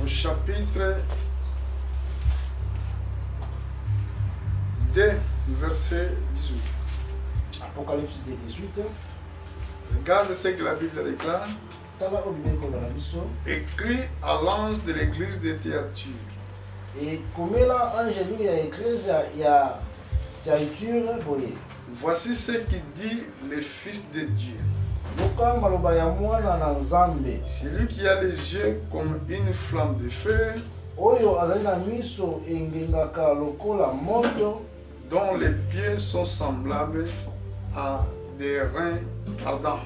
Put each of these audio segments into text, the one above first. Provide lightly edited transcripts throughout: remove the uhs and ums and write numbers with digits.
au chapitre 2, verset 18. Apocalypse 18. Regarde ce que la Bible déclare. Écrit à l'ange de l'église de Thyatire. Et comme là, ange ya église ya Thyatire boye. Voici ce qui dit le Fils de Dieu. Celui qui a les yeux comme une flamme de feu, dont les pieds sont semblables à des reins ardents.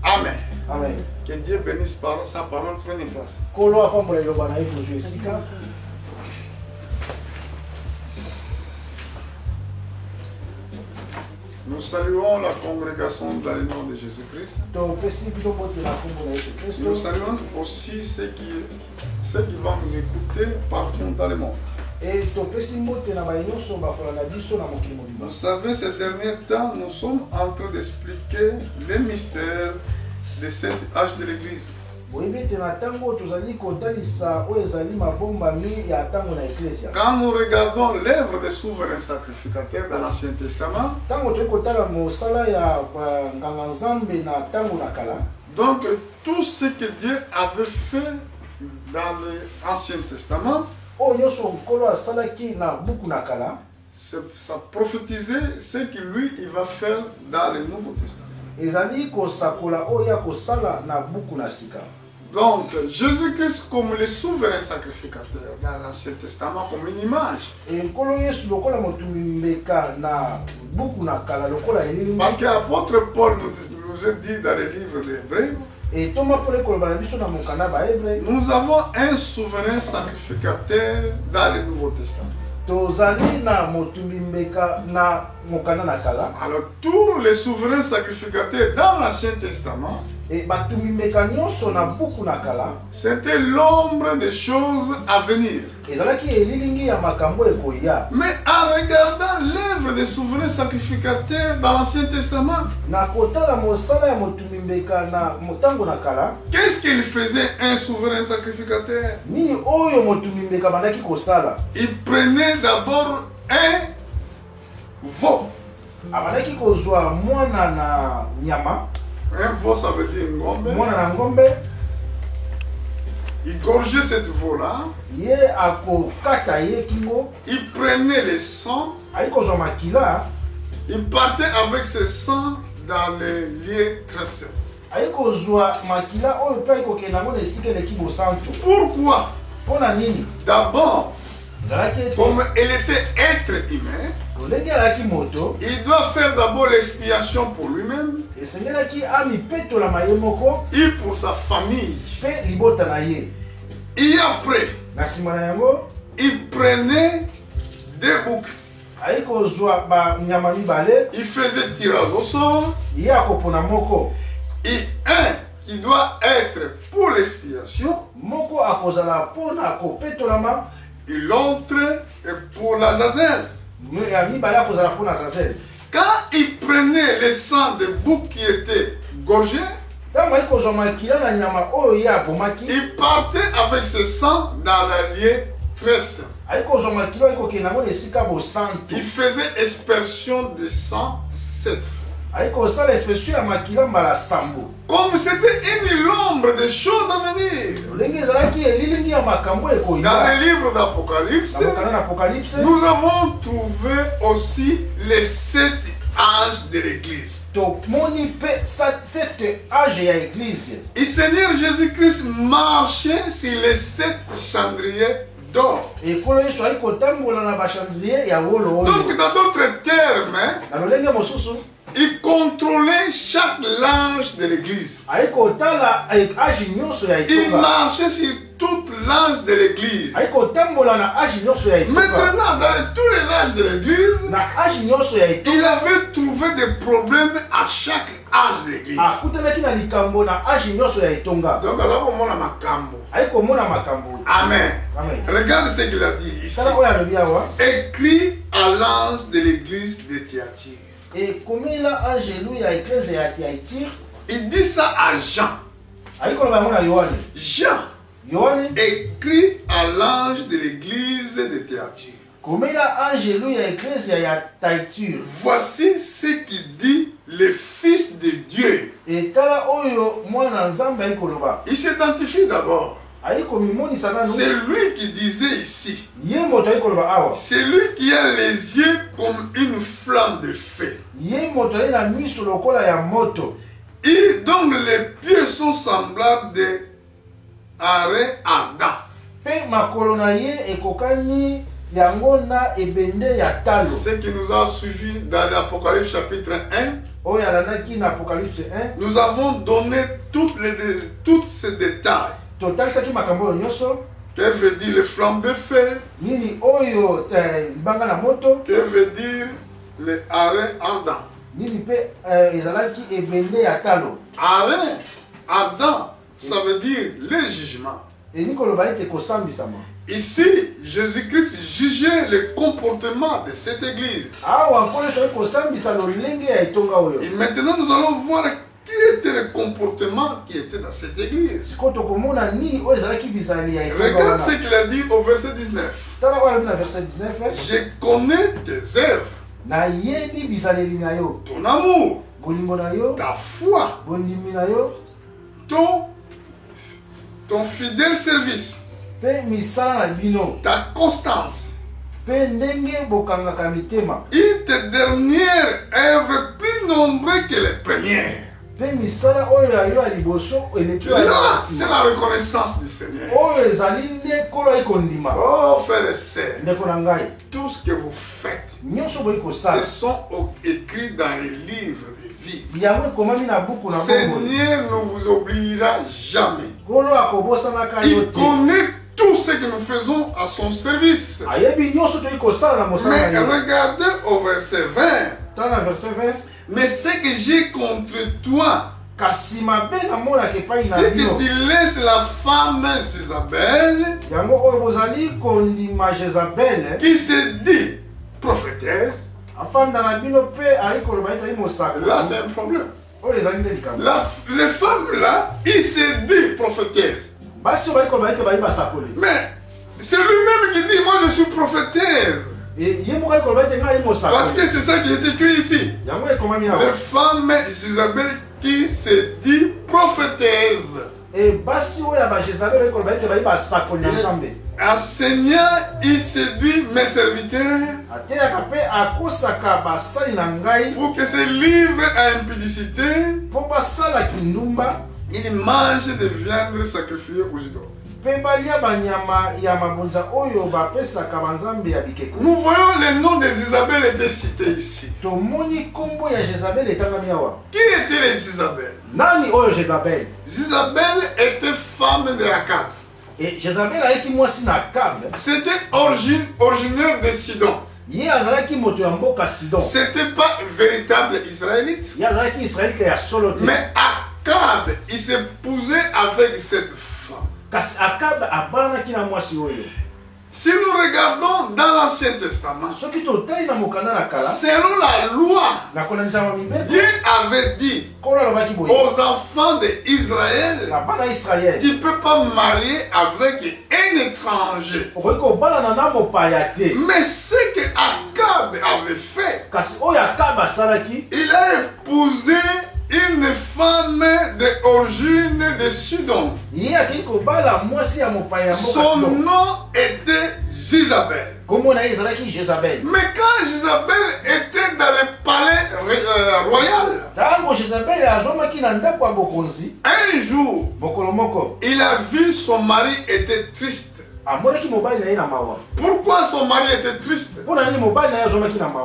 Amen. Amen. Que Dieu bénisse par sa parole. Prenez place. Nous saluons la congrégation dans le nom de Jésus-Christ. Nous saluons aussi ceux qui vont nous écouter partout dans le monde. Vous savez, ces derniers temps, nous sommes en train d'expliquer les mystères de cet âge de l'Église. Quand nous regardons l'œuvre des souverains sacrificateurs dans l'Ancien Testament, donc tout ce que Dieu avait fait dans l'Ancien Testament, ça prophétisait ce que lui il va faire dans le Nouveau Testament. Donc, Jésus-Christ comme le souverain sacrificateur dans l'Ancien Testament, comme une image. Parce que l'apôtre Paul nous a dit dans le livre d'Hébreux, nous avons un souverain sacrificateur dans le Nouveau Testament. Alors, tous les souverains sacrificateurs dans l'Ancien Testament, c'était l'ombre des choses à venir. Mais en regardant l'œuvre des souverains sacrificateurs dans l'Ancien Testament, qu'est-ce qu'il faisait un souverain sacrificateur? Il prenait d'abord un veau. Un veau, ça veut dire ngombe. Il gorgeait cette veau-là. Il prenait le sang. Il partait avec ce sang dans les lieux très saints. Pourquoi? D'abord, comme il était être humain, il doit faire d'abord l'expiation pour lui-même et pour sa famille. Et après, il prenait des boucs. Il faisait tirage au sort. Et un qui doit être pour l'expiation. Et l'autre est pour l'Azazel. Quand il prenait le sang de bouc qui était gorgé, il partait avec ce sang dans l'allié très saint. Il faisait aspersion de sang 7 fois. Comme c'était une ombre des choses à venir. Dans le livre d'Apocalypse, nous avons trouvé aussi les 7 âges de l'Église. Et Seigneur Jésus-Christ marchait sur les 7 chandeliers d'or. Donc, dans d'autres termes, il contrôlait chaque linge de l'église. Il marchait sur toute l'âge de l'église. Maintenant, dans tous les âges de l'église, il avait trouvé des problèmes à chaque âge de l'église. Donc, alors, on a Makambo. Amen. Regarde ce qu'il a dit ici. Écrit à l'ange de l'église de Thyatire. Et comme il a angelu ya église ya Thyatire, il dit ça à Jean. Jean écrit à l'ange de l'église de Thyatire. Voici ce qu'il dit le Fils de Dieu. Il s'identifie d'abord. C'est lui qui disait ici. C'est lui qui a les yeux comme une flamme de feu. Et donc les pieds sont semblables de arrêt ardent. Ce qui nous a suivi dans l'Apocalypse chapitre 1, nous avons donné tous ces détails. Que veut dire les flammes de feu? Que veut dire les arrêts ardents? Arrêt ardent, ça veut dire le jugement. Ici, Jésus-Christ jugeait le comportement de cette église. Et maintenant, nous allons voir qui était le comportement qui était dans cette église. Regarde ce qu'il a dit au verset 19. Je connais tes œuvres, ton amour, ta foi, ton fidèle service, ta constance, et tes dernières œuvres plus nombreuses que les premières. Là, c'est la reconnaissance du Seigneur. Oh, frères et sœurs, tout ce que vous faites, ce sont écrits dans les livres de vie. Seigneur ne vous oubliera jamais. Il connaît tout ce que nous faisons à son service. Mais regardez au verset 20. Mais ce que j'ai contre toi, c'est que tu laisses la femme Isabelle, qui se dit prophétesse. Là, c'est un problème. Les femmes là, il se dit prophétesse. Mais c'est lui-même qui dit, moi je suis prophétesse. Parce que c'est ça qui est écrit ici. Les femmes Isabelle qui se dit prophétesse. Enseignant, il séduit mes serviteurs pour que se livrent à impudicité. Il mange de viande sacrifiée aux idoles. Nous voyons le nom de Isabelle était cité ici. Qui était les Isabelles? Isabelle était femme de Akab. C'était originaire de Sidon. C'était pas véritable israélite. Mais Akab, il s'est posé avec cette femme. Si nous regardons dans l'Ancien Testament, selon la loi, Dieu avait dit aux enfants d'Israël, tu ne peux pas marier avec un étranger. Mais ce que Akab avait fait, il a épousé une femme d'origine de Sidon. Son nom était Jézabel. Mais quand Jézabel était dans le palais royal, un jour, il a vu son mari était triste. Pourquoi son mari était triste?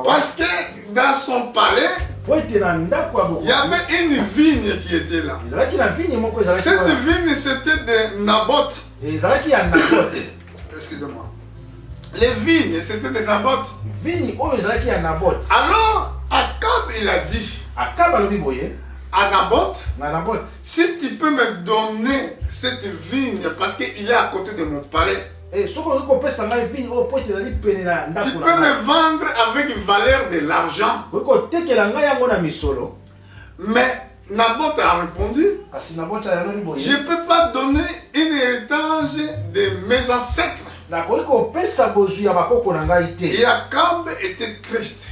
Parce que dans son palais, il y avait une vigne qui était là. Cette vigne, c'était de Naboth. Excusez-moi. Les vignes, c'était de Naboth. Alors, Akab, il a dit à Naboth, si tu peux me donner cette vigne, parce qu'il est à côté de mon palais, Tu peux me vendre avec valeur de l'argent. Mais Naboth a répondu, je ne peux pas donner un héritage de mes ancêtres. Et Akab était triste.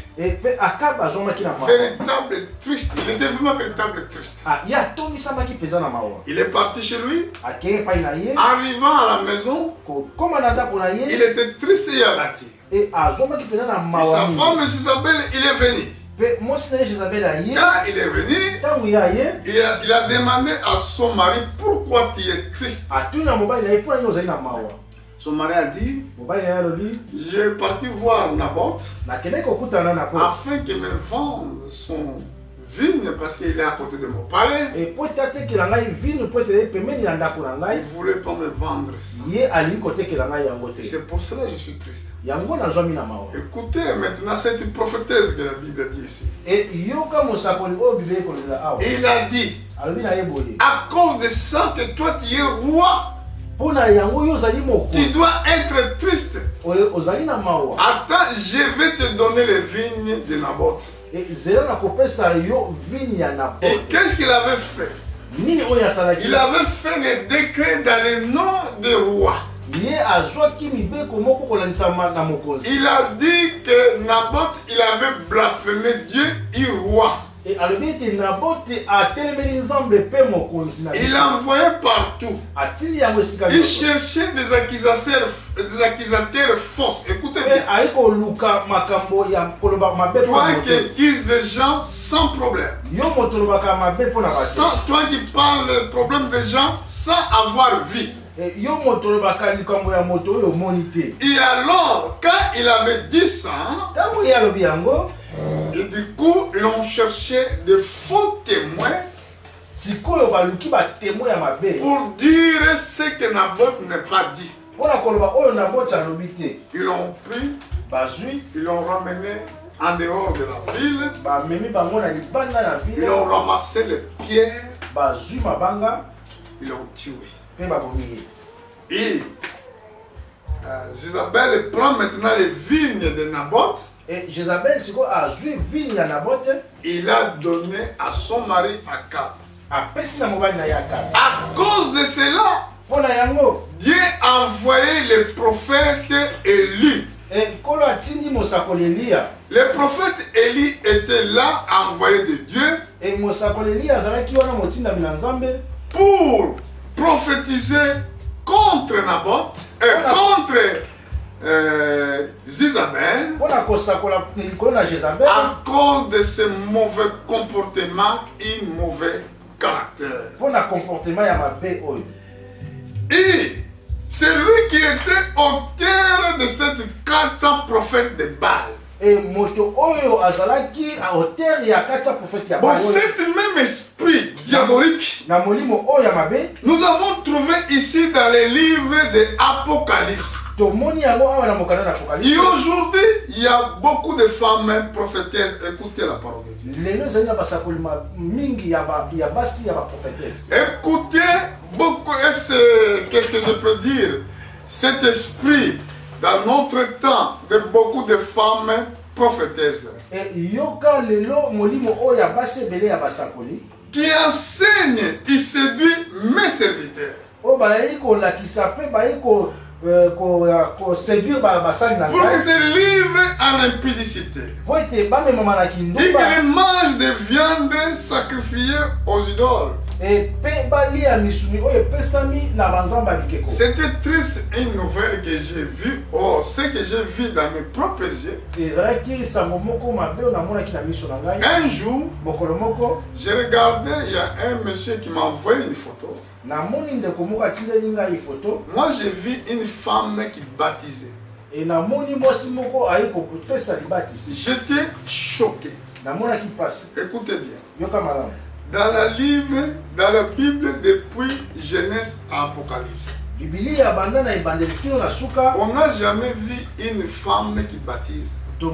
Véritable triste. Il était vraiment véritable triste. Il est parti chez lui. Arrivant à la maison, il était triste et abattu. Et sa femme Isabelle, il est venu. Quand il est venu, il a demandé à son mari pourquoi tu es triste. Son mari a dit, je suis parti voir Naboth afin qu'il me vende son vigne parce qu'il est à côté de mon palais. Il ne voulait pas me vendre ça. Et c'est pour cela que je suis triste. Écoutez maintenant cette prophétesse que la Bible dit ici. Il a dit, à cause de ça que toi tu es roi, tu dois être triste. Attends, je vais te donner les vignes de Naboth. Et qu'est-ce qu'il avait fait? Il avait fait le décret dans le nom du roi. Il a dit que Naboth, il avait blasphémé Dieu et roi. Il envoyait partout. Il cherchait des accusateurs fausses. Écoutez bien. Toi qui accuses des gens sans problème. Toi qui parles des problèmes des gens sans avoir vie. Et alors, quand il avait dit ça, et du coup, ils ont cherché de faux témoins pour dire ce que Naboth n'a pas dit. Ils l'ont pris, ils l'ont ramené en dehors de la ville, ils ont ramassé les pierres, ils l'ont tué. Et Jézabel prend maintenant les vignes de Naboth. Et Jézabel il a donné à son mari Akab. À cause de cela, Dieu a envoyé les prophètes Élie. Le prophète Élie était là, envoyé de Dieu, pour prophétiser contre Naboth et contre Jézabel à cause de ses mauvais comportements et mauvais caractère. Et c'est lui qui était auteur de cette 400 prophètes de Baal. Bon, cet même esprit diabolique, nous avons trouvé ici dans les livres de l'Apocalypse. Et aujourd'hui, il y a beaucoup de femmes prophétesses. Écoutez la parole de Dieu. Écoutez beaucoup. Qu'est-ce que je peux dire? Cet esprit, dans notre temps, de beaucoup de femmes prophétesses qui enseignent et séduisent mes serviteurs pour que se livrent en impudicité et qu'ils mangent des viandes sacrifiées aux idoles. C'était triste, une nouvelle que j'ai vue, ce que j'ai vu dans mes propres yeux. Un jour, j'ai regardé, il y a un monsieur qui m'a envoyé une photo. Moi, j'ai vu une femme qui baptisait. J'étais choqué. Écoutez bien. Dans la Bible, depuis Genèse à Apocalypse, on n'a jamais vu une femme qui baptise. Dans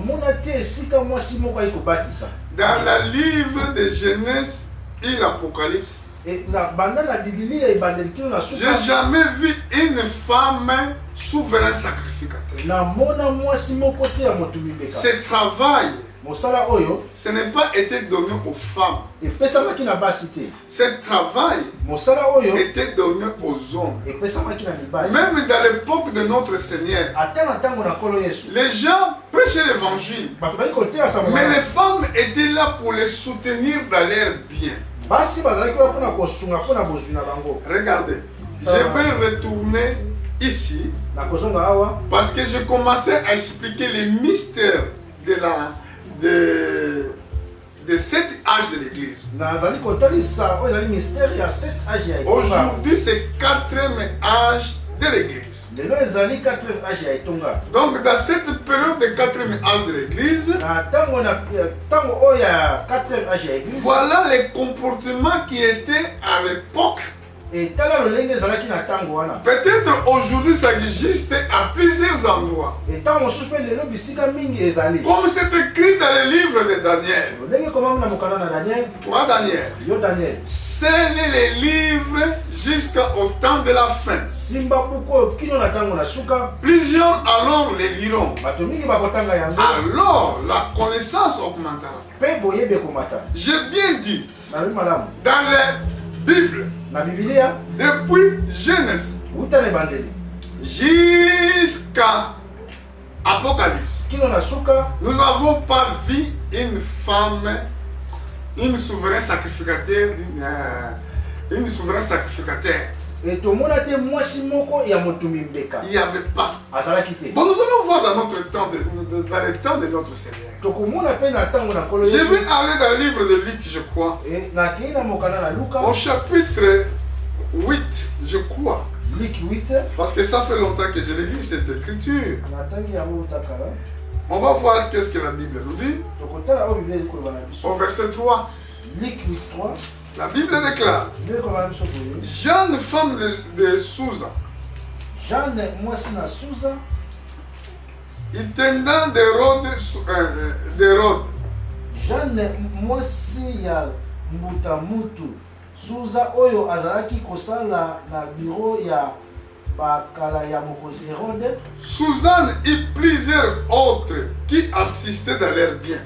le livre de Genèse et l'Apocalypse, J'ai jamais vu une femme souverain sacrificateur. Ce travail, ce n'est pas été donné aux femmes. Ce travail était donné aux hommes. Même dans l'époque de notre Seigneur, les gens prêchaient l'évangile. Mais les femmes étaient là pour les soutenir dans leur bien. Regardez, je vais retourner ici parce que je commençais à expliquer les mystères de cet âge de l'église. Aujourd'hui, c'est le 4e âge de l'église. Donc, dans cette période de 4e âge de l'église, voilà les comportements qui étaient à l'époque. Peut-être aujourd'hui ça existe à plusieurs endroits. Comme c'est écrit dans le livre de Daniel. Toi Daniel, scellez les livres jusqu'au temps de la fin. Plusieurs alors les liront. Alors la connaissance augmentera. J'ai bien dit dans les Bibles, depuis Genèse jusqu'à Apocalypse, nous n'avons pas vu une femme, une souverain sacrificateur, une souverain sacrificateur. Il n'y avait pas. Bon, nous allons voir dans notre temps, dans le temps de notre Seigneur. Je vais aller dans le livre de Luc, je crois. Au chapitre 8, je crois. Luc 8. Parce que ça fait longtemps que je l'ai lu, cette écriture. On va voir qu'est-ce que la Bible nous dit. Au verset 3. Luc 8, 3. La Bible déclare: Jeanne, femme de Souza, intendant d'Hérode, Jeanne mwasi ya Mbutamutu Souza oyo azalaki kosala na bureau ya bakala ya mokonzi Hérode. Suzanne et plusieurs autres qui assistaient dans leurs biens.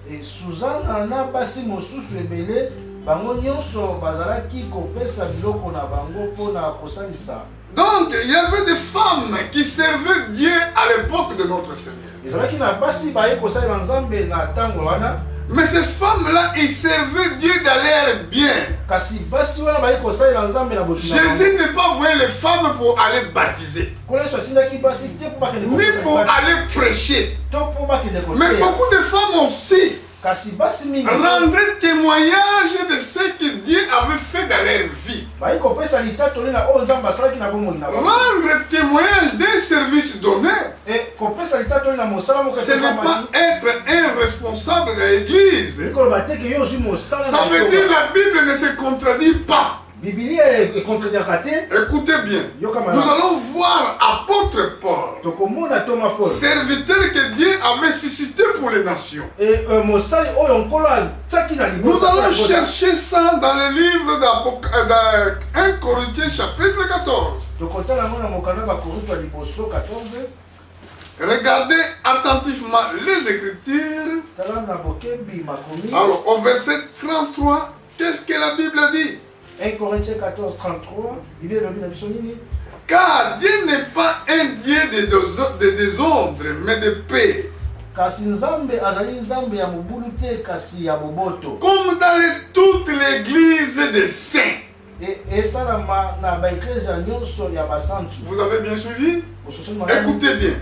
Et Suzanne ana basi mosusu ebele bango nyonso bazalaki kopesa biloko na bango pona kosalisa. Donc il y avait des femmes qui servaient Dieu à l'époque de notre Seigneur. Ezalaki na basi baye kosalela Nzambe na tango wana. Mais ces femmes-là, ils servaient Dieu dans leurs biens. Jésus n'est pas envoyé les femmes pour aller baptiser, ni pour aller prêcher. Mais beaucoup de femmes aussi rendraient témoignage de ce que Dieu avait fait dans leur vie. Rendre témoignage d'un service donné, ce n'est pas être un responsable de l'église. Ça veut dire que la Bible ne se contredit pas. Écoutez bien, nous allons voir apôtre Paul, serviteur que Dieu avait suscité pour les nations. Nous allons chercher ça dans le livre d'1 Corinthiens chapitre 14. Regardez attentivement les Écritures. Alors au verset 33, qu'est-ce que la Bible dit? 1 Corinthiens 14, 33. Car Dieu n'est pas un Dieu de désordre, mais de paix. Comme dans toute l'église des saints. Vous avez bien suivi? Écoutez bien.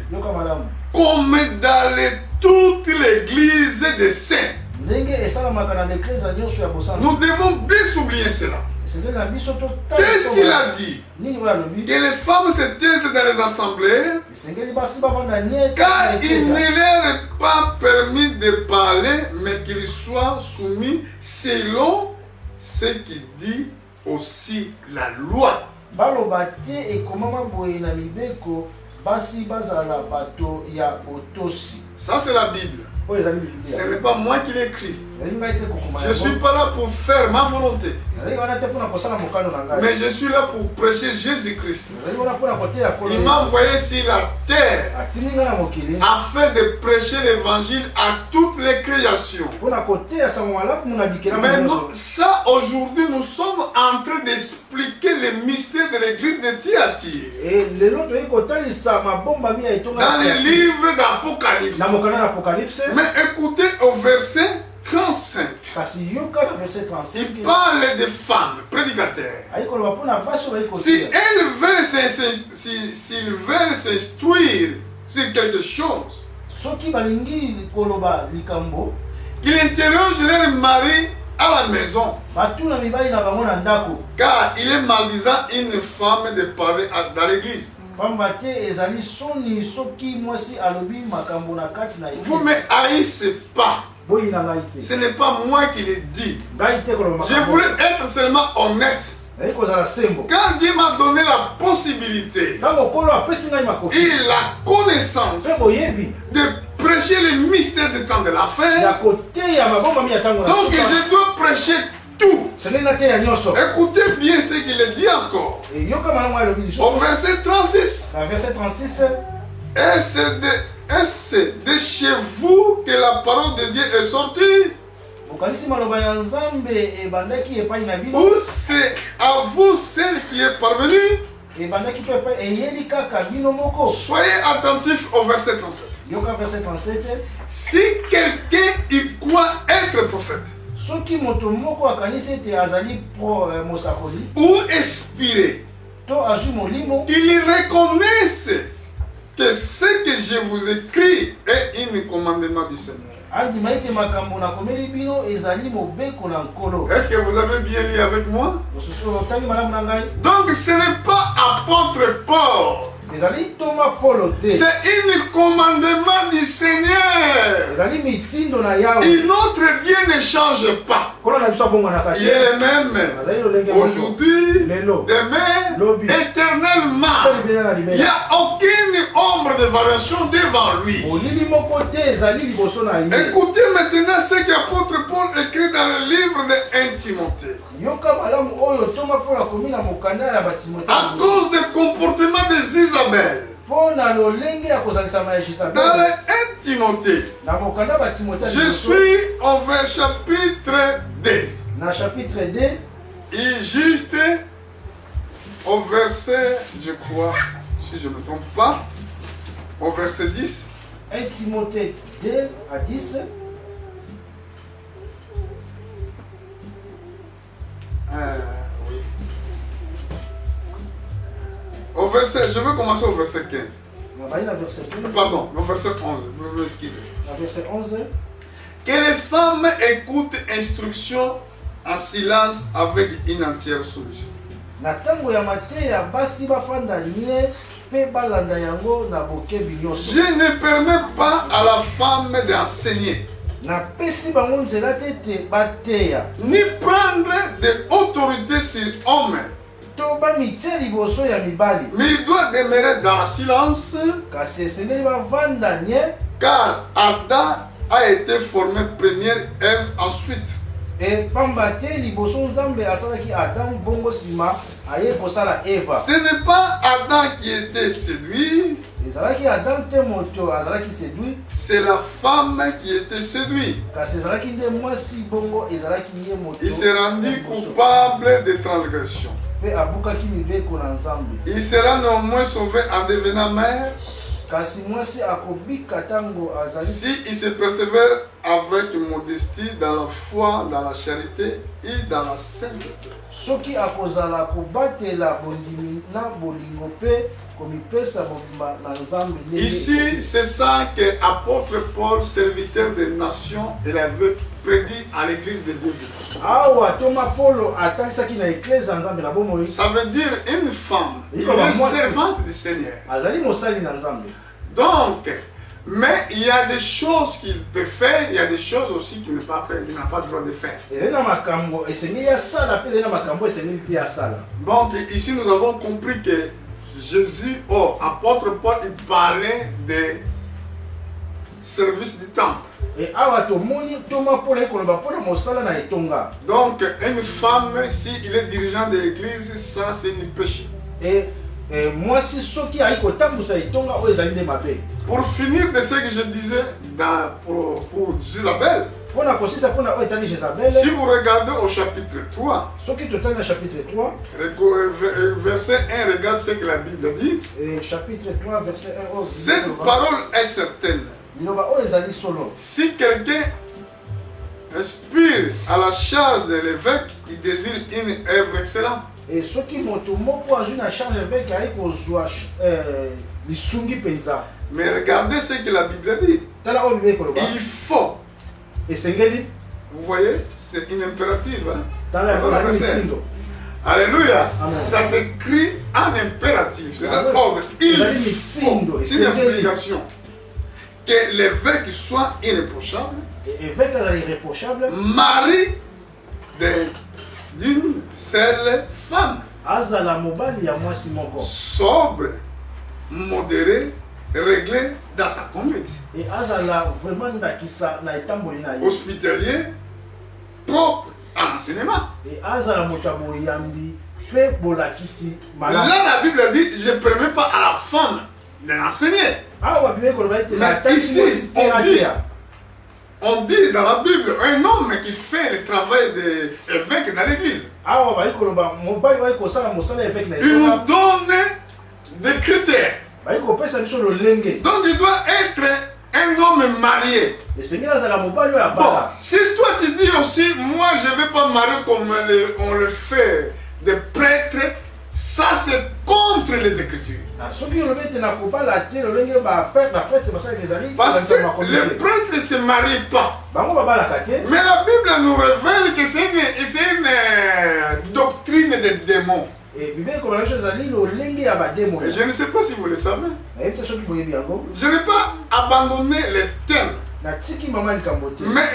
Comme dans toute l'église des saints. Nous devons bien souligner cela. Qu'est-ce qu'il a dit? Que les femmes se taisent dans les assemblées, car il ne leur est pas permis de parler, mais qu'ils soient soumis selon ce qui dit aussi la loi. Ça c'est la Bible. Ce n'est pas moi qui l'écris. Je ne suis pas là pour faire ma volonté. Mais je suis là pour prêcher Jésus-Christ. Il m'a envoyé sur la terre afin de prêcher l'évangile à toutes les créations. Mais ça, aujourd'hui, nous sommes en train d'expliquer les mystères de l'église de Thyatire. Dans les livres d'Apocalypse. Mais écoutez au verset 35. Il parle des femmes prédicateurs. S'ils veulent s'instruire sur quelque chose, qu'ils interrogent leur mari à la maison. Car il est maldisant une femme de parler dans l'église. Vous ne me haïssez pas. Ce n'est pas moi qui le dis. Je voulais être seulement honnête. Quand Dieu m'a donné la possibilité et la connaissance de prêcher les mystères du temps de la fin, donc je dois prêcher tout. Écoutez bien ce qu'il dit encore. Au verset 36. Est-ce de chez vous que la parole de Dieu est sortie? Ou c'est à vous celle qui est parvenue? Soyez attentifs au verset 37. Si quelqu'un y croit être prophète, ou inspiré, qu'il reconnaisse que ce que je vous écris est un commandement du Seigneur. Est-ce que vous avez bien lu avec moi? Donc ce n'est pas apôtre Paul. C'est un commandement du Seigneur. Et notre Dieu ne change pas. Il est le même aujourd'hui, demain, éternellement. Il n'y a aucune ombre de variation devant lui. Écoutez maintenant ce qu'apôtre Paul écrit dans le livre de Timothée. À cause du comportement des Isabelle. Dans le Timothée, je suis au chapitre 2. Et juste au verset, je crois, si je ne me trompe pas, au verset 10. 1 Timothée 2 à 10. Oui. Au verset, je veux commencer au verset 15. Pardon, au verset 11. Vous m'excusez. Verset 11. Que les femmes écoutent instruction en silence avec une entière solution. Je ne permets pas à la femme d'enseigner, ni prendre de autorité sur homme. Mais il doit demeurer dans le silence, car Adam a été formé première, Ève ensuite. Ce n'est pas Adam qui était séduit, c'est la femme qui était séduite. Il s'est rendu coupable de transgression. Il sera néanmoins sauvé en devenant mère si il se persévère avec modestie dans la foi, dans la charité et dans la sainteté. Ici, c'est ça que l'apôtre Paul, serviteur des nations, il avait prédit à l'église de Dieu. Ça veut dire une femme, une servante du Seigneur. Donc, mais il y a des choses qu'il peut faire, il y a des choses aussi qu'il n'a pas le droit de faire. Donc, ici nous avons compris que Jésus, apôtre Paul, il parlait de service du temple. Donc, une femme, s'il est dirigeant de l'église, ça c'est une péché. Pour finir de ce que je disais pour Isabelle, si vous regardez au chapitre 3, verset 1, regarde ce que la Bible dit. Chapitre 3, verset 1. Cette parole est certaine. Si quelqu'un inspire à la charge de l'évêque, il désire une œuvre excellente. Et ce qui a charge avec mais regardez ce que la Bible dit. Il faut. Vous voyez, c'est une impérative. Hein? Alléluia. Ça écrit en impératif. C'est un ordre. Il faut. C'est une obligation. Que l'évêque soit irréprochable. Mari d'une seule femme. Sobre, modéré, réglé dans sa conduite. Hospitalier, propre à l'enseignement. Là, la Bible dit, je ne permets pas à la femme de l'enseigner. Mais ici, on dit dans la Bible, un homme qui fait le travail d'évêque dans l'église, il nous donne des critères. Donc il doit être un homme marié. Bon, si toi tu dis aussi, moi je ne vais pas marier comme on le fait des prêtres, ça c'est contre les Écritures. Parce que les prêtres ne se marient pas. Mais la Bible nous révèle que c'est une doctrine des démons. Et je ne sais pas si vous le savez. Je n'ai pas abandonné les thèmes. Mais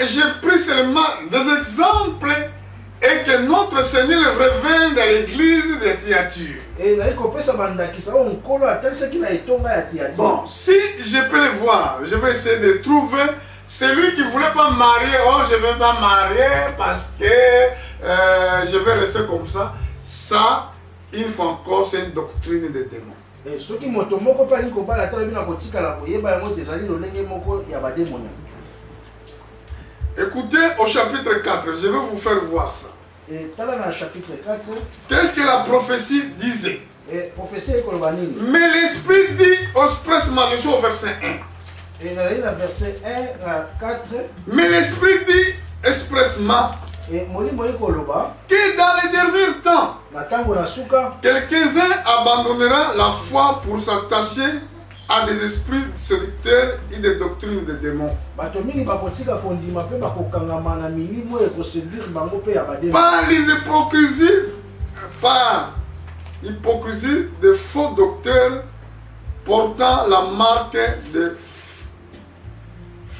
j'ai pris seulement des exemples et que notre Seigneur révèle dans l'église de Thyatire. Bon, si je peux le voir, je vais essayer de trouver celui qui ne voulait pas marier. Oh, je ne vais pas marier parce que je vais rester comme ça. Ça, une fois encore, c'est une doctrine des démons. Écoutez au chapitre 4, je vais vous faire voir ça. Qu'est-ce que la prophétie disait? Mais l'Esprit dit expressement, je suis au verset 1. Mais l'Esprit dit expressement que dans les derniers temps, quelques-uns abandonnera la foi pour s'attacher à des esprits séducteurs et des doctrines des démons. Par l'hypocrisie de faux docteurs portant la marque de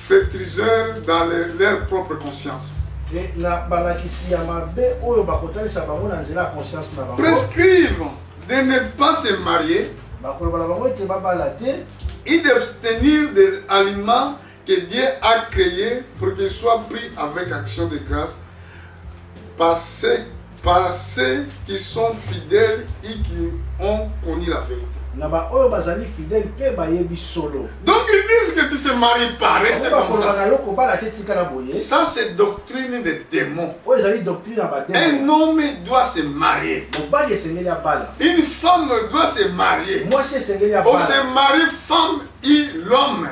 flétriseurs dans leur propre conscience. Prescrivent de ne pas se marier et d'abstenir des aliments que Dieu a créés pour qu'ils soient pris avec action de grâce par ceux qui sont fidèles et qui ont connu la vérité. Donc ils disent que tu ne se maries pas, reste comme ça. Ça c'est doctrine des démons. Un homme doit se marier. Une femme doit se marier. On se marie femme et l'homme.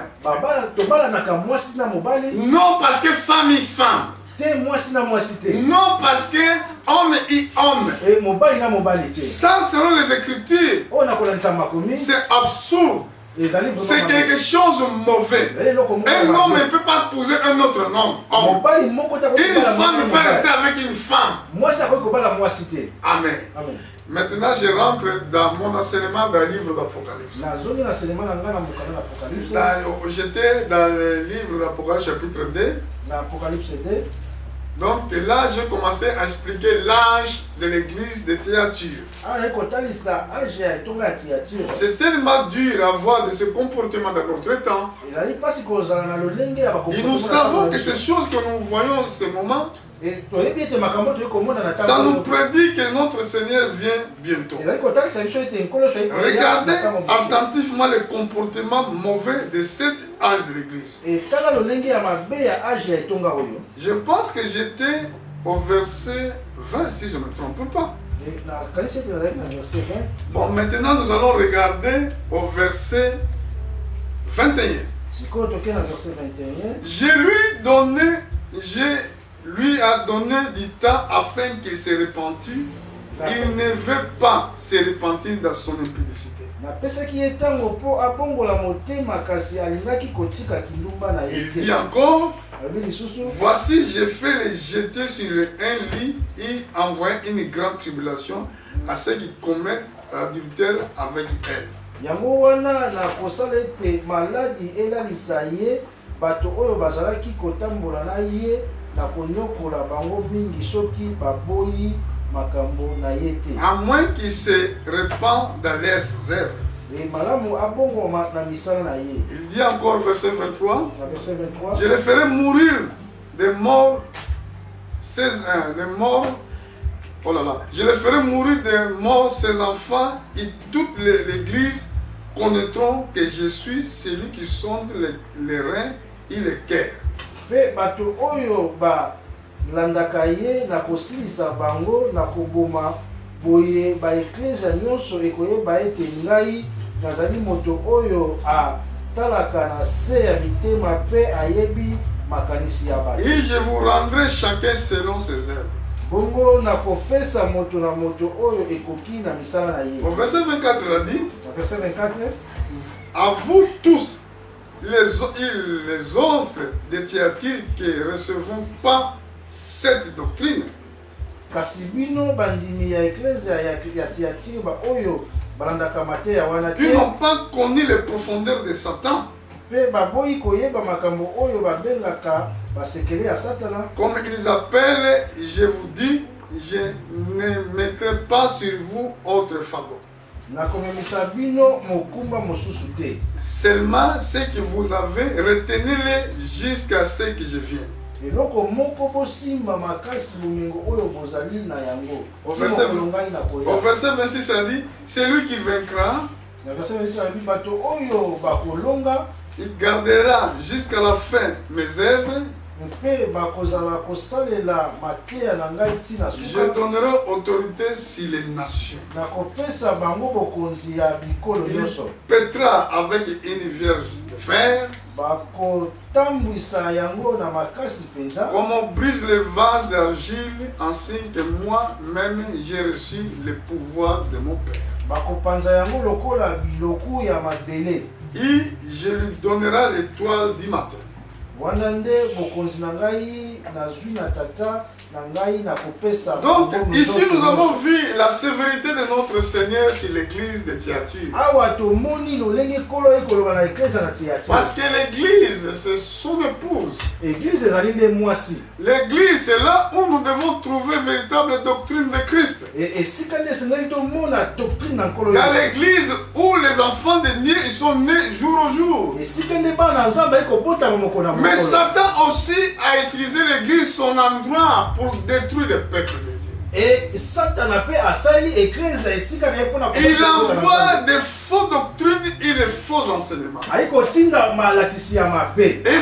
Non parce que femme et femme. Non parce que homme et homme. Ça selon les Écritures, c'est absurde. C'est quelque chose de mauvais. Un homme ne peut pas épouser un autre homme. Une femme peut rester avec une femme. Amen. Maintenant, je rentre dans mon enseignement dans le livre d'Apocalypse. J'étais dans le livre d'Apocalypse chapitre 2. Donc là, j'ai commencé à expliquer l'âge de l'église de Thyatire. C'est tellement dur à voir de ce comportement dans notre temps. Et nous savons que ces choses que nous voyons en ce moment, ça nous prédit que notre Seigneur vient bientôt. Regardez attentivement le comportement mauvais de cet âge de l'église. Je pense que j'étais au verset 20, si je ne me trompe pas. Bon, maintenant nous allons regarder au verset 21. Lui a donné du temps afin qu'il se repentît. Il ne veut pas se repentir dans son impudicité. Il dit encore, voici, j'ai fait les jeter sur un lit et envoyé une grande tribulation à ceux qui commettent l'adultère avec elle. À moins qu'ils se répandent dans leurs œuvres. Il dit encore verset 23, je les ferai mourir des morts, oh là là, je les ferai mourir des morts ses enfants et toute l'église connaîtront que je suis celui qui sonde les reins et les cœurs. Landakaye na kosilisa bango na koboma boye ba eklesia nyonso ekoyeba ete ngai nazali moto oyo a talaka na se ya mitema pe ayebi makanisi ya bato. Et je vous rendrai chacun selon ses œuvres. Bongo na kopesa moto na moto oyo ekoki na misala na ye. Au verset 24 il a dit, verset 24, à vous tous les autres de Thyatire qui ne recevons pas cette doctrine, ils n'ont pas connu les profondeurs de Satan. Comme ils appellent, je vous dis, je ne mettrai pas sur vous autre fardeau. Seulement ce que vous avez, retenez-les jusqu'à ce que je vienne. Au verset 26, ça dit, c'est lui qui vaincra, il gardera jusqu'à la fin mes œuvres. Je donnerai autorité sur les nations. Il pètera avec une vierge de fer. Comme on brise les vases d'argile, ainsi que moi-même j'ai reçu le pouvoir de mon Père. Et je lui donnerai l'étoile du matin. Donc ici nous avons vu la sévérité de notre Seigneur sur l'église de Thyatire. Parce que l'église c'est son épouse. L'église c'est là où nous devons trouver véritable doctrine de Christ. Dans l'église où les enfants de Dieu ils sont nés jour au jour. Mais Satan aussi a utilisé l'église son endroit pour détruire le peuple de Dieu. Il envoie des fausses doctrines et des faux enseignements. Et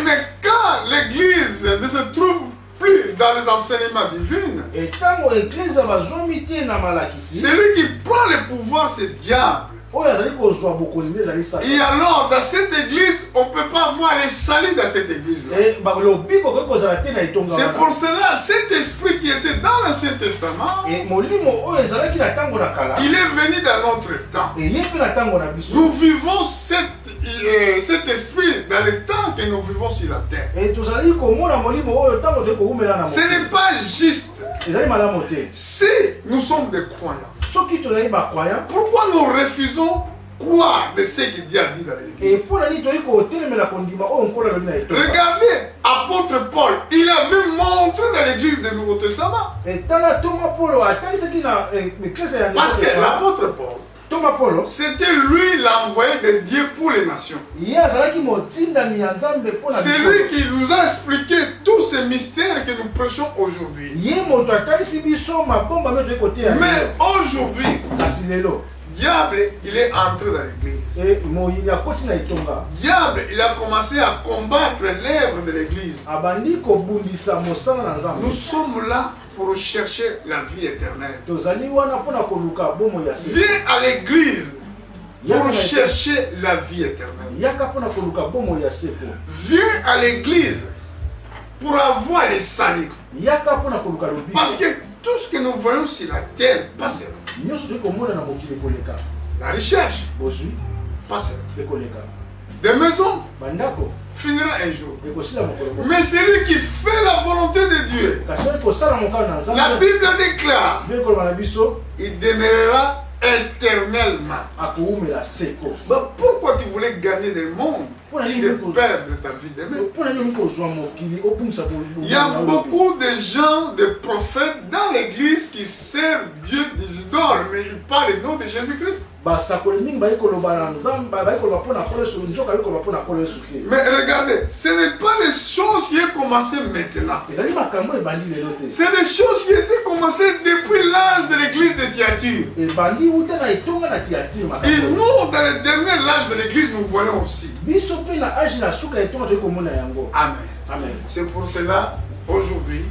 mais quand l'église ne se trouve plus dans les enseignements divins, celui qui prend le pouvoir c'est le diable. Et alors, dans cette église, on ne peut pas voir les saluts dans cette église. C'est pour cela, cet esprit qui était dans l'Ancien Testament, il est venu dans notre temps. Nous vivons cet esprit dans le temps que nous vivons sur la terre. Ce n'est pas juste. Si nous sommes des croyants, pourquoi nous refusons quoi de ce que Dieu a dit dans l'église? Regardez, apôtre Paul, il avait montré dans l'église de Nouveau Testament. Et parce que l'apôtre Paul, c'était lui l'envoyé de Dieu pour les nations. C'est lui qui nous a expliqué tous ces mystères que nous prêchons aujourd'hui. Mais aujourd'hui, diable, il est entré dans l'église. Diable, il a commencé à combattre l'œuvre de l'église. Nous sommes là pour chercher la vie éternelle. Viens à l'église pour chercher la vie éternelle. Viens à l'église pour avoir les saluts. Parce que tout ce que nous voyons sur la terre passera. La recherche passera. Des maisons finira un jour. Mais celui qui fait la volonté de Dieu, la Bible déclare, il demeurera éternellement. Mais pourquoi tu voulais gagner des mondes et de perdre ta vie demain? Il y a beaucoup de gens, de prophètes dans l'église qui servent Dieu des idoles, mais ils parlent le nom de Jésus-Christ. Mais regardez, ce n'est pas les choses qui ont commencé maintenant. C'est des choses qui étaient commencées depuis l'âge de l'église de Thyatire. Et nous, dans le dernier âge de l'église, nous voyons aussi. Amen. Amen. C'est pour cela, aujourd'hui,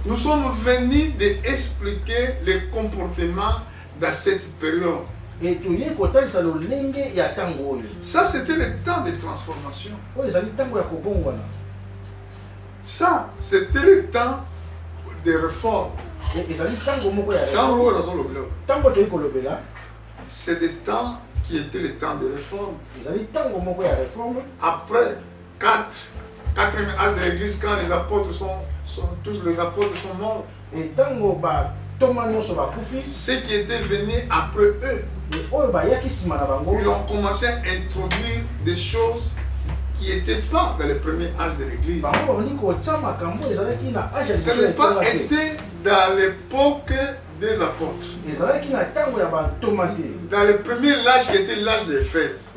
nous sommes venus d'expliquer les comportements dans cette période. Ça, c'était le temps de transformation. Ça, c'était le temps de réforme. C'est des temps qui étaient les temps de réforme. Après 4e âge de l'église, quand les apôtres tous les apôtres sont morts, ceux qui étaient venus après eux, ils ont commencé à introduire des choses qui n'étaient pas dans le premier âge de l'église. Ce n'est pas été dans l'époque des apôtres. Dans le premier âge qui était l'âge d'Éphèse.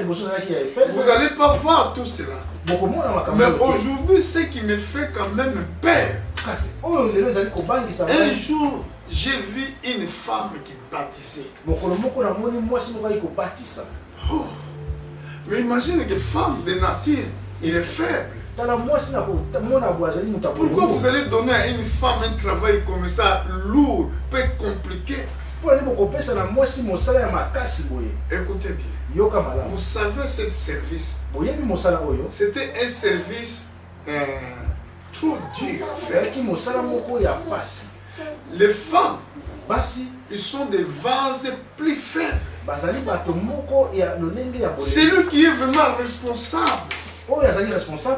Vous n'allez pas voir tout cela. Mais aujourd'hui, ce qui me fait quand même peur. Un jour, j'ai vu une femme qui baptisait. Oh. Mais imagine que femme de nature, il est faible. Pourquoi vous allez donner à une femme un travail comme ça, lourd, peu compliqué? Écoutez bien. Vous savez, ce service, c'était un service trop dur à faire. Les femmes, ils sont des vases plus faibles. C'est lui qui est vraiment responsable.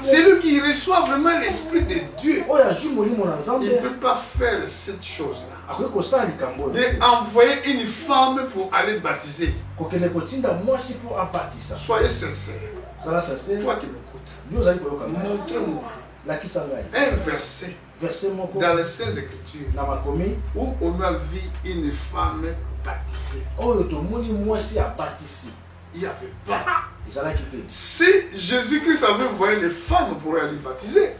C'est lui qui reçoit vraiment l'Esprit de Dieu. Il ne peut pas faire cette chose-là. D'envoyer une femme pour aller baptiser. Soyez sincère. Toi qui m'écoutes, montre-moi un verset dans les Saintes Écritures où on a vu une femme baptisée. Il n'y avait pas. Si Jésus-Christ avait envoyé les femmes pour aller baptiser,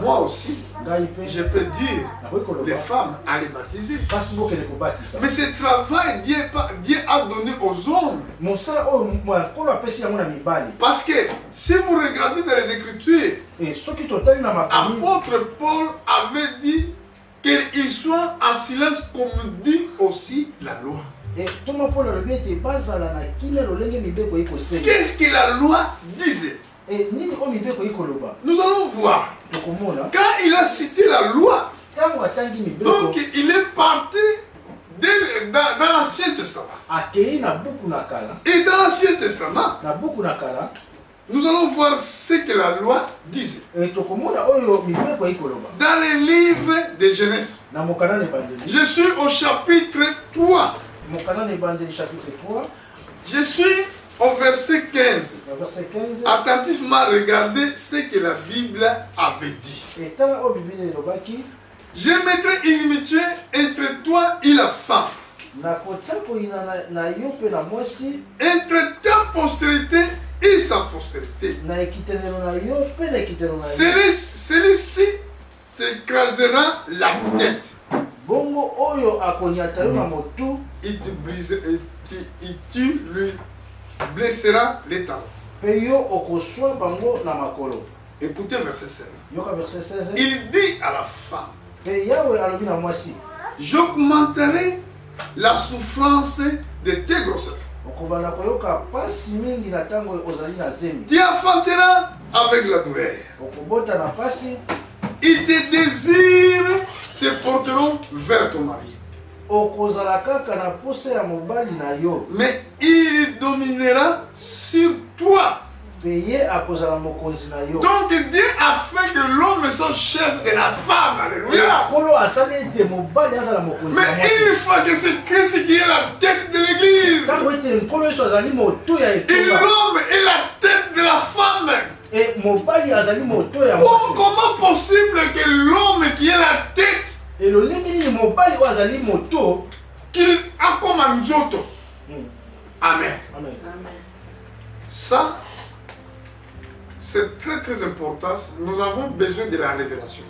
moi aussi, je peux dire les femmes allaient baptiser. Mais ce travail, Dieu a donné aux hommes. Parce que si vous regardez dans les Écritures, l'apôtre Paul avait dit qu'il soit en silence comme dit aussi la loi. Qu'est-ce que la loi disait? Nous allons voir. Quand il a cité la loi, donc il est parti dans l'Ancien Testament. Et dans l'Ancien Testament, nous allons voir ce que la loi disait. Dans les livres de Genèse, je suis au chapitre 3. Je suis au verset 15. Verset 15. Attentivement regardez ce que la Bible avait dit. Je mettrai inimitié entre toi et la femme, entre ta postérité et sa postérité. Celui-ci t'écrasera la tête. Il te brisera, et tu lui blesseras les talons. Écoutez verset 16. Il dit à la femme, j'augmenterai la souffrance de tes grossesses. Tu enfanteras avec la douleur. Et tes désirs se porteront vers ton mari. Mais il dominera sur toi. Donc Dieu a fait que l'homme soit chef de la femme. Alléluia. Mais une fois que c'est Christ qui est la tête de l'église, et l'homme est la tête de la femme. Comment possible que l'homme qui est la tête, qu'il a comme un nzoto? Amen. Ça, c'est très très important. Nous avons besoin de la révélation.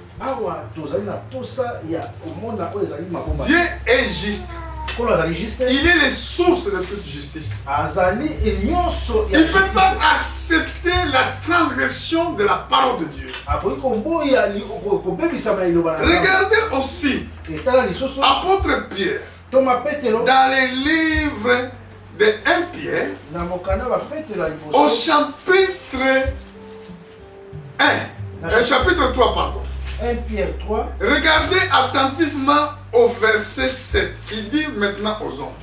Dieu est juste. Il est la source de toute justice. Il ne peut pas accepter la transgression de la parole de Dieu. Regardez aussi apôtre Pierre dans les livres de 1 Pierre au chapitre 1, chapitre 3 pardon. 1 Pierre 3. Regardez attentivement au verset 7. Il dit maintenant aux hommes.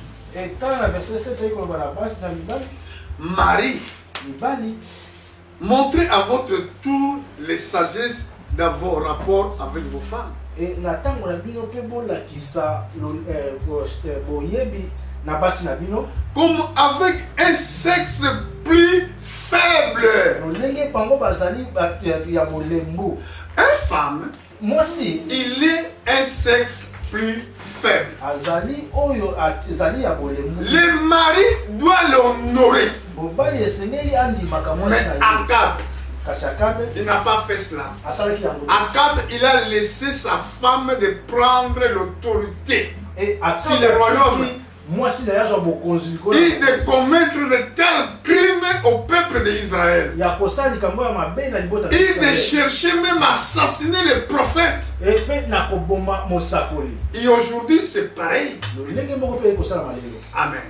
Marie, montrez à votre tour les sagesses dans vos rapports avec vos femmes. Comme avec un sexe plus faible. Une femme, il est un sexe plus faible. Le mari doit l'honorer. Mais Akab, il n'a pas fait cela. Akab, il a laissé sa femme de prendre l'autorité sur le royaume. Et de commettre de tels crimes au peuple d'Israël. Et de chercher même à assassiner les prophètes. Et aujourd'hui c'est pareil. Amen.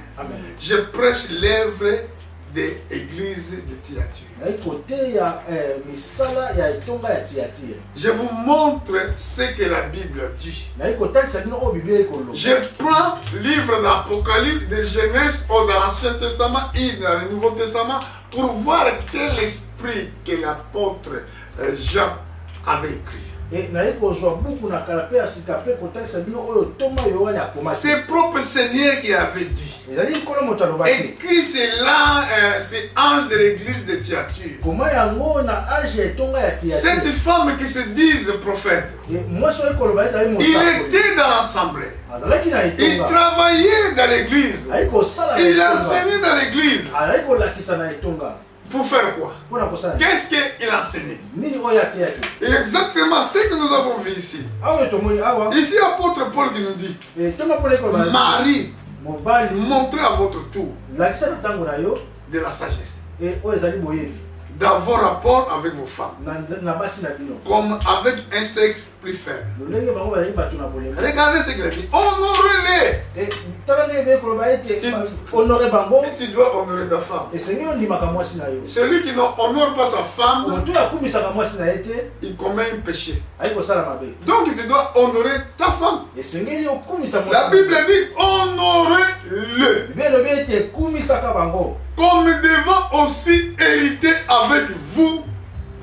Je prêche l'œuvre de l'église de Thyatire. Je vous montre ce que la Bible dit. Je prends le livre d'Apocalypse, de Genèse dans l'Ancien Testament et dans le Nouveau Testament pour voir quel esprit que l'apôtre Jean avait écrit. C'est propre Seigneur qui avait dit. Et Christ est là, c'est ange de l'église de Thyatire. Cette femme qui se dit prophète, il était dans l'assemblée. Il travaillait dans l'église. Il enseignait dans l'église. Pour faire quoi? Qu'est-ce qu'il enseignait? Exactement ce que nous avons vu ici. Ici, apôtre Paul qui nous dit, Marie, montrez à votre tour de la sagesse dans vos rapports avec vos femmes, comme avec un sexe plus faible. Regardez ce qu'il a dit. Honorez-les. Tu dois honorer ta femme. Celui qui n'honore pas sa femme, il commet un péché. Donc tu dois honorer ta femme. La Bible dit honorez-le, comme devant aussi hériter avec vous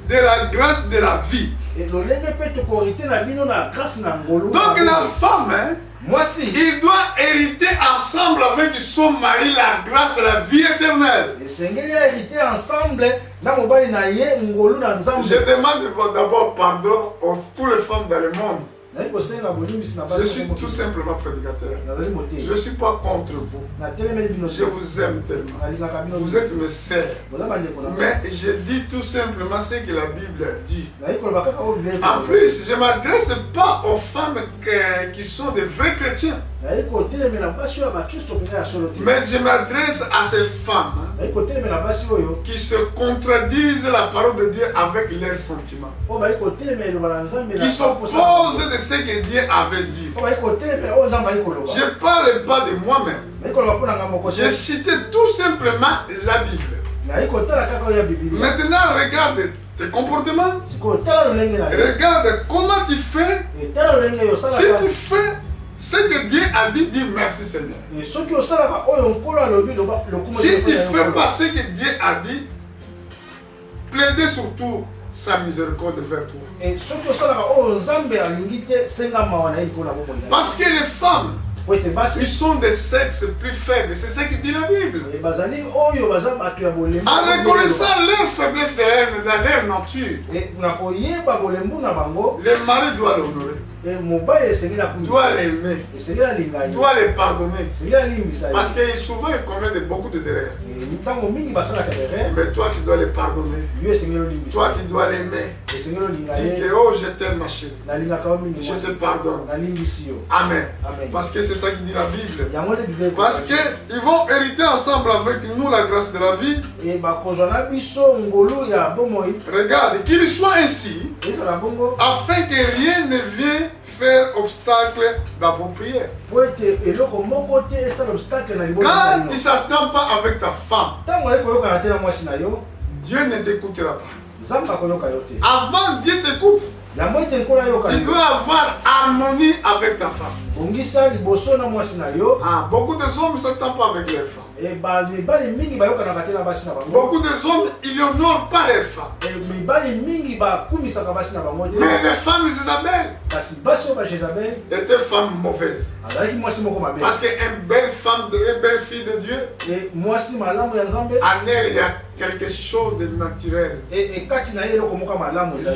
de la grâce de la vie. Donc la femme, hein, il doit hériter ensemble avec son mari la grâce de la vie éternelle. Je demande d'abord pardon à toutes les femmes dans le monde. Je suis tout simplement prédicateur. Je ne suis pas contre vous. Je vous aime tellement. Vous êtes mes sœurs. Mais je dis tout simplement ce que la Bible dit. En plus, je ne m'adresse pas aux femmes qui sont des vrais chrétiens. Mais je m'adresse à ces femmes qui se contredisent la parole de Dieu avec leurs sentiments, qui s'opposent de ce que Dieu avait dit. Je ne parle pas de moi-même. Je citais tout simplement la Bible. Maintenant, regarde tes comportements. Regarde comment tu fais. Si tu fais ce que Dieu a dit, dis merci Seigneur. Si tu ne fais pas ce que Dieu a dit, plaidez surtout sa miséricorde vers toi. Parce que les femmes, ils sont des sexes plus faibles. C'est ce que dit la Bible. En reconnaissant leur faiblesse dans leur nature, le mari doit l'honorer, doit l'aimer, doit les pardonner. Parce que souvent ils commettent beaucoup d'erreurs. Mais toi tu dois les pardonner. Toi tu dois l'aimer. Dis que oh je t'aime ma chérie. Je te pardonne. Amen. Parce que c'est ça qui dit la Bible. Parce qu'ils vont hériter ensemble avec nous la grâce de la vie. Regarde, qu'il soit ainsi, afin que rien ne vienne faire obstacle dans vos prières. Quand tu ne s'attends pas avec ta femme, Dieu ne t'écoutera pas. Avant Dieu t'écoute, tu dois avoir harmonie avec ta femme. Beaucoup de hommes ne s'attendent pas avec leurs femmes. Beaucoup de hommes, ils n'honorent pas leurs femmes. Mais les femmes Isabelle étaient femmes mauvaises. Parce qu'une belle femme, une belle fille de Dieu, en elle il y a quelque chose de naturel.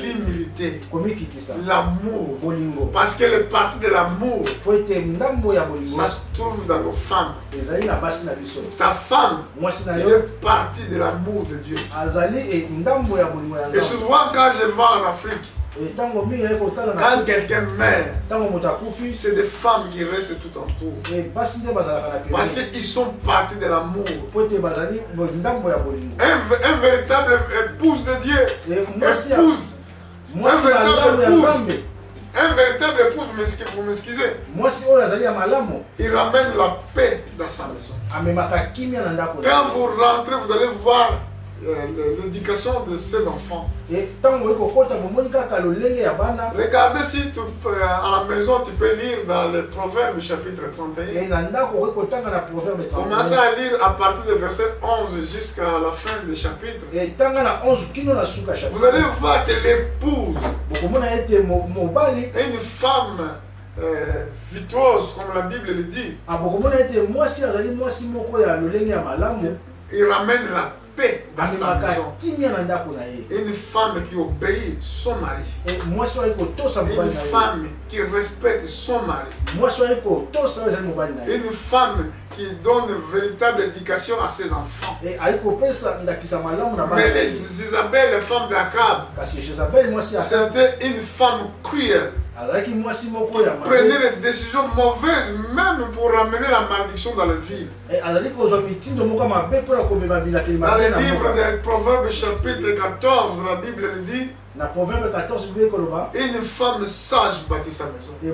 L'humilité, l'amour. Parce que le parti de l'amour, ça se trouve dans nos femmes. Ta femme, elle est partie de l'amour de Dieu. Et souvent quand je vais en Afrique, quand quelqu'un meurt, c'est des femmes qui restent tout autour. Parce qu'ils sont partis de l'amour. Un véritable épouse de Dieu, un véritable épouse, vous m'excusez, il ramène la paix dans sa maison. Quand vous rentrez, vous allez voir l'éducation de ses enfants. Regardez si à la maison tu peux lire dans le Proverbe chapitre 31. Commencez à lire à partir du verset 11 jusqu'à la fin du chapitre. Vous allez voir que l'épouse est une femme virtuose, comme la Bible le dit. Il ramène la paix dans sa maison. Une femme qui obéit son mari. Une femme qui respecte son mari. Une femme qui donne une véritable éducation à ses enfants. Mais les Isabelle, les femmes d'Akab, c'était une femme cruelle. Prenez des décisions mauvaises même pour ramener la malédiction dans la ville. Dans le livre des Proverbes chapitre 14, la Bible dit, une femme sage bâtit sa maison. Mais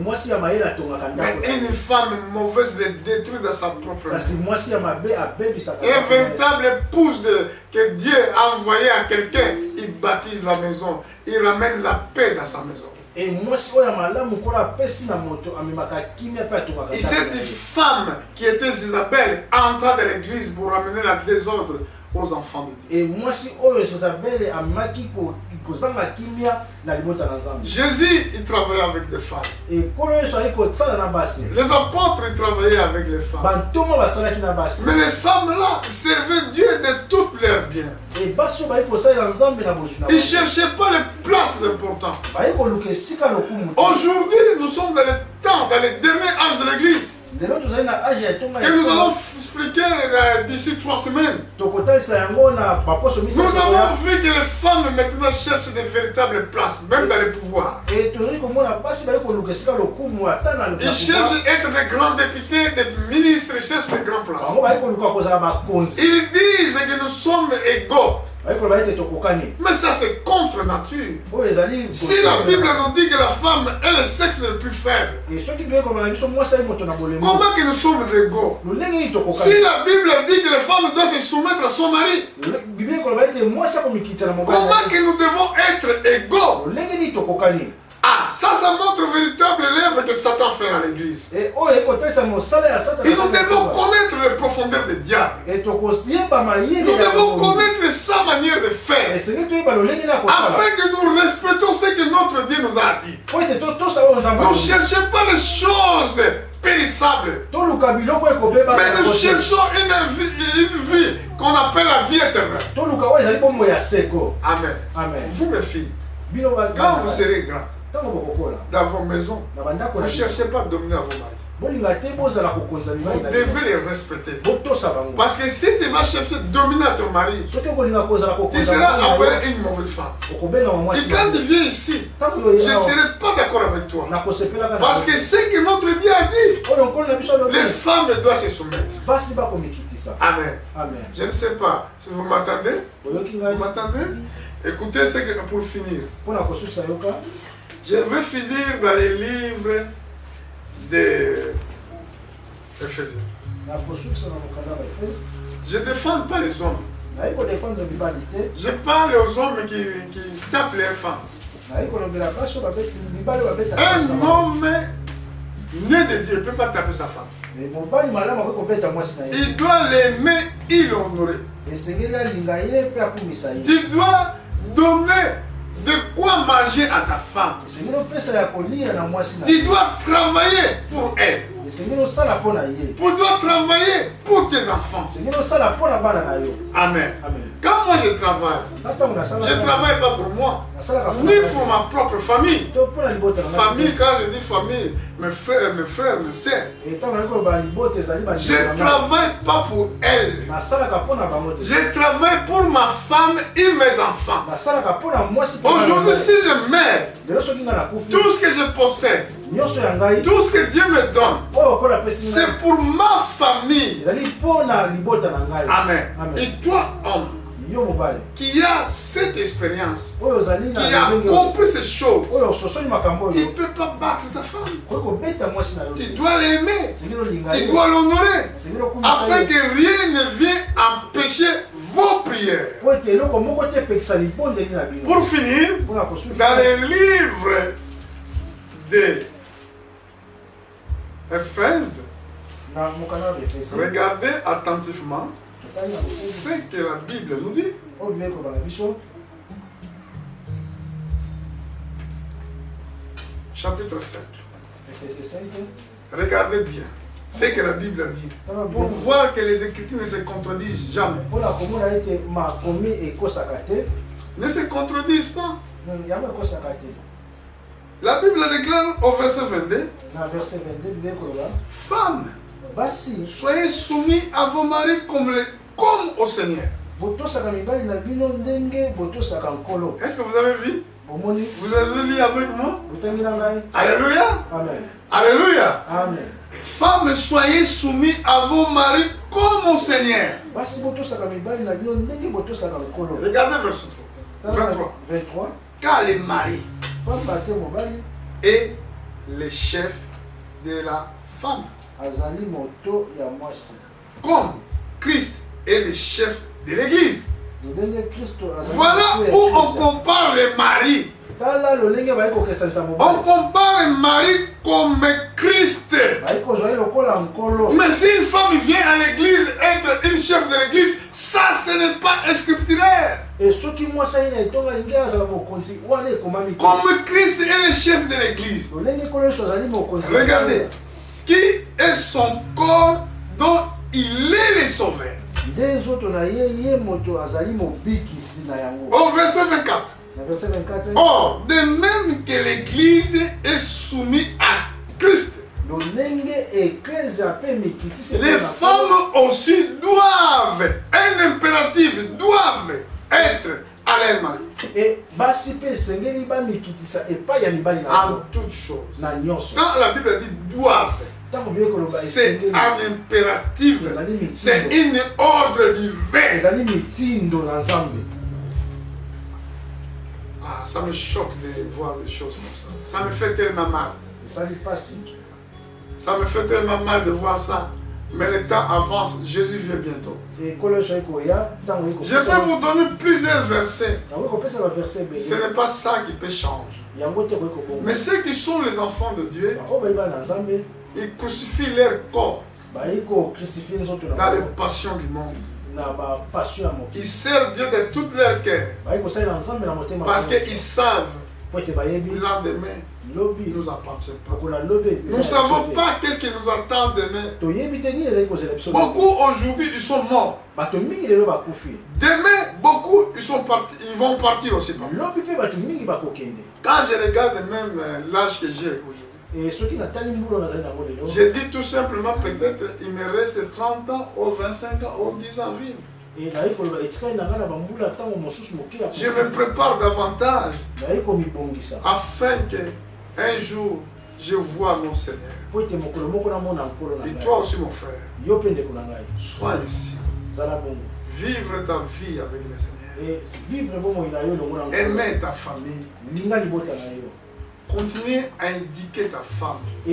une femme mauvaise les détruit dans sa propre maison. Un véritable épouse que Dieu a envoyé à quelqu'un, il bâtisse la maison, il ramène la paix dans sa maison. Et cette femme qui était Isabelle entra dans l'église pour ramener le désordre aux enfants de Dieu. Jésus, il travaillait avec des femmes. Les apôtres, ils travaillaient avec les femmes. Mais les femmes là servaient Dieu de toutes leurs biens. Ils ne cherchaient pas les places importantes. Aujourd'hui, nous sommes dans les temps, dans les derniers âges de l'Église. Que nous allons expliquer d'ici 3 semaines. Nous avons vu que les femmes maintenant cherchent de véritables places, même dans les pouvoirs. Ils cherchent à être des grands députés, des ministres, ils cherchent des grandes places. Ils disent que nous sommes égaux. Mais ça c'est contre nature. Si la Bible nous dit que la femme est le sexe le plus faible, comment que nous sommes égaux? Si la Bible dit que les femmes doivent se soumettre à son mari, comment que nous devons être égaux? Ah, ça montre véritable l'œuvre que Satan fait à l'église. Et nous devons connaître les profondeurs du diable. Nous devons connaître sa manière de faire. Afin que nous respectons ce que notre Dieu nous a dit. Ne cherchez pas les choses périssables. Mais nous cherchons une vie qu'on appelle la vie éternelle. Amen. Vous mes filles, quand vous serez grands, dans vos maisons, vous ne cherchez pas à dominer à vos maris. Vous devez les respecter. Parce que si tu vas chercher à dominer à ton mari, tu seras appelé une mauvaise femme. Et quand tu viens ici, je ne serai pas d'accord avec toi. Parce que ce que notre Dieu a dit, les femmes doivent se soumettre. Amen. Je ne sais pas si vous m'attendez. Vous m'attendez? Écoutez ce que pour finir. Je veux finir dans les livres de Éphésiens. Je ne défends pas les hommes. Je parle aux hommes qui tapent les femmes. Un homme né de Dieu ne peut pas taper sa femme. Il doit l'aimer et l'honorer. Tu dois donner de quoi manger à ta femme. Tu dois travailler pour elle. Tu dois travailler pour tes enfants. Amen. Quand moi je ne travaille pas pour moi, ni pour ma propre famille. Famille, quand je dis famille, mes frères, mes sœurs. Je ne travaille pas pour elle. Je travaille pour ma femme et mes enfants. Aujourd'hui, si je meurs, tout ce que je possède, tout ce que Dieu me donne, c'est pour ma famille. Amen. Et toi, homme, qui a cette expérience, qui a compris ces choses, tu ne peux pas battre ta femme. Tu dois l'aimer, tu dois l'honorer, afin que rien ne vienne empêcher vos prières. Pour finir, dans les livres de Éphésiens, regardez attentivement ce que la Bible nous dit. Chapitre 5. Regardez bien ce que la Bible dit, pour voir que les Écritures ne se contredisent jamais. Ne se contredisent pas. La Bible déclare au verset 22, femmes, soyez soumis à vos maris comme au Seigneur. Est-ce que vous avez vu? Vous avez lu avec moi? Alléluia. Amen. Alléluia. Amen. Femmes, soyez soumis à vos maris comme au Seigneur. Regardez verset 23. Car les maris est le chef de la femme. Comme Christ est le chef de l'Église. Voilà où on compare les maris. On compare le mari comme Christ. Mais si une femme vient à l'église être une chef de l'église, ça ce n'est pas scripturaire. Comme Christ est le chef de l'église. Regardez. Qui est son corps dont il est le sauveur. Au verset 24. Or, de même que l'église est soumise à Christ, les femmes aussi doivent, un impératif, doivent être à leur mari. En toutes choses. Quand la Bible dit doivent, c'est un impératif, c'est une ordre divin. Ah, ça me choque de voir des choses comme ça. Ça me fait tellement mal. Ça me fait tellement mal de voir ça. Mais le temps avance, Jésus vient bientôt. Je peux vous donner plusieurs versets. Ce n'est pas ça qui peut changer. Mais ceux qui sont les enfants de Dieu, ils crucifient leur corps dans les passions du monde. Ils servent Dieu de tout leur cœur parce qu'ils savent que l'endemain ne nous appartient pas. Nous ne savons pas qu'est-ce qui nous attend demain. Beaucoup aujourd'hui ils sont morts. Demain, beaucoup ils vont partir aussi. Quand je regarde même l'âge que j'ai aujourd'hui, je dis tout simplement peut-être il me reste 30 ans ou 25 ans ou 10 ans à vivre. Je me prépare davantage afin que un jour je vois mon Seigneur. Et toi aussi mon frère, sois ici. Vivre ta vie avec le Seigneur. Aimer ta famille. Continue à indiquer ta femme. Tu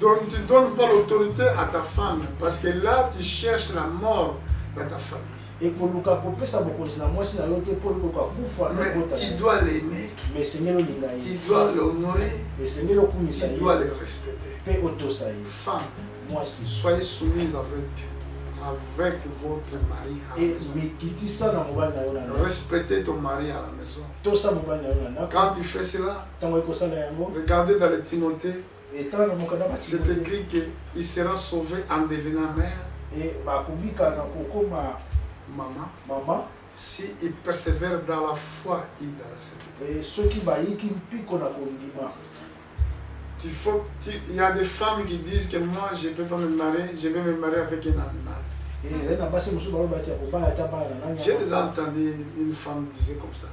ne donnes pas l'autorité à ta femme parce que là tu cherches la mort de ta famille. Mais tu dois l'aimer, tu dois l'honorer, tu dois le respecter. Femme, soyez soumise avec votre mari à la maison. Respectez ton mari à la maison. Quand tu fais cela, regardez dans le Timothée, c'est écrit qu'il sera sauvé en devenant mère. Maman, s'il persévère dans la foi et dans la sainteté. Il y a des femmes qui disent que moi je ne peux pas me marier, je vais me marier avec un animal. J'ai déjà entendu une femme dire comme ça.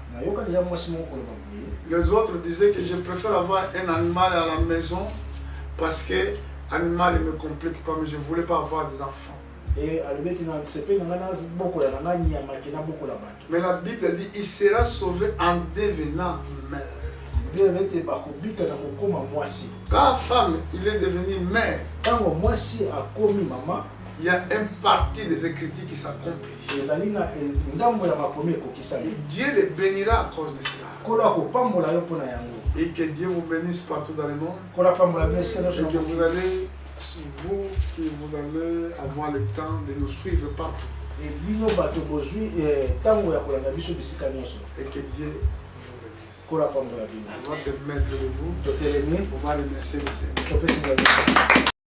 Les autres disaient que je préfère avoir un animal à la maison parce que l'animal ne me complique pas, mais je ne voulais pas avoir des enfants. Mais la Bible dit il sera sauvé en devenant mère. Quand femme il est devenu mère, il y a une partie des Écritures qui s'accomplit. Et Dieu les bénira à cause de cela. Et que Dieu vous bénisse partout dans le monde. Et que vous allez avoir le temps de nous suivre partout. Et que Dieu vous bénisse. On va se mettre debout. On va remercier le Seigneur.